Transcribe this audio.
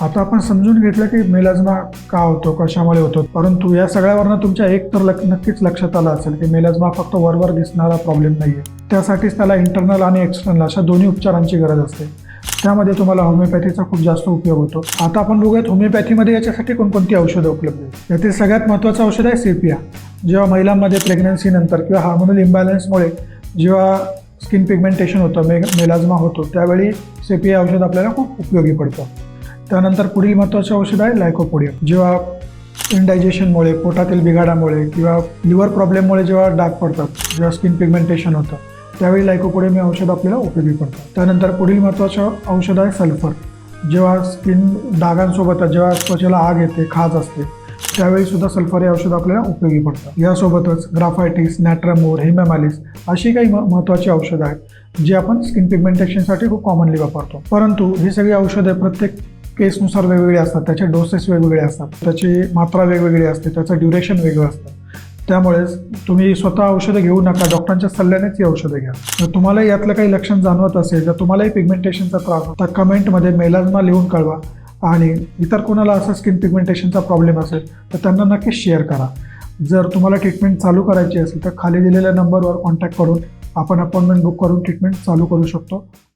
आता आपण समजून घेतलं की मेलाझ्मा का होतो, कशामुळे होतो, परंतु या सगळ्यावरनं तुमच्या एक तर नक्कीच लक्षात आलं असेल की मेलाझ्मा फक्त वरवर दिसणारा प्रॉब्लेम नाहीये. त्यासाठीच त्याला इंटरनल आणि एक्सटर्नल अशा दोन्ही उपचारांची गरज असते. त्यामध्ये तुम्हाला होमिओपॅथीचा खूप जास्त उपयोग होतो. आता आपण बघूयात होमिओपॅथीमध्ये याच्यासाठी कोणकोणती औषधं उपलब्ध आहेत. यातील सगळ्यात महत्त्वाचं औषध आहे सेपिया. जेव्हा महिलांमध्ये प्रेग्नन्सी नंतर किंवा हार्मोनल इम्बॅलन्समुळे जेव्हा स्किन पिगमेंटेशन होतं, मेलाझ्मा होतो, त्यावेळी सेपिया औषध आपल्याला खूप उपयोगी पडतं. त्यानंतर पुढील महत्त्वाचं औषध आहे लायकोपोडियम. जेव्हा इंडायजेशनमुळे, पोटातील बिघाडामुळे किंवा लिव्हर प्रॉब्लेममुळे जेव्हा डाग पडतात, जेव्हा स्किन पिगमेंटेशन होतं, त्यावेळी लायकोपोडियम हे औषध आपल्याला उपयोगी पडतं. त्यानंतर पुढील महत्त्वाचं औषध आहे सल्फर. जेव्हा स्किन डागांसोबत जेव्हा त्वचेला आग येते, खाज असते, त्यावेळी सुद्धा सल्फर हे औषध आपल्याला उपयोगी पडतं. यासोबतच ग्राफायटिस, नॅट्रामोर, हेमॅमालिस अशी काही महत्त्वाची औषधं आहेत जी आपण स्किन पिगमेंटेशनसाठी खूप कॉमनली वापरतो. परंतु ही सगळी औषधं प्रत्येक केसनुसार वेगवेगळे असतात, त्याचे डोसेस वेगवेगळे असतात, त्याची मात्रा वेगवेगळी असते, त्याचं ड्युरेशन वेगळं असतं. त्यामुळे तुम्ही स्वतः औषधं घेऊ नका, डॉक्टरांच्या सल्ल्यानेच ही औषधं घ्या. जर तुम्हाला यातलं काही लक्षण जाणवत असेल, जर तुम्हालाही पिगमेंटेशनचा त्रास तर कमेंटमध्ये मेलाझ्मा लिहून कळवा. आणि इतर कोणाला असं स्किन पिगमेंटेशनचा प्रॉब्लेम असेल तर त्यांना नक्कीच शेअर करा. जर तुम्हाला ट्रीटमेंट चालू करायची असेल तर खाली दिलेल्या नंबरवर कॉन्टॅक्ट करून आपण अपॉइंटमेंट बुक करून ट्रीटमेंट चालू करू शकतो.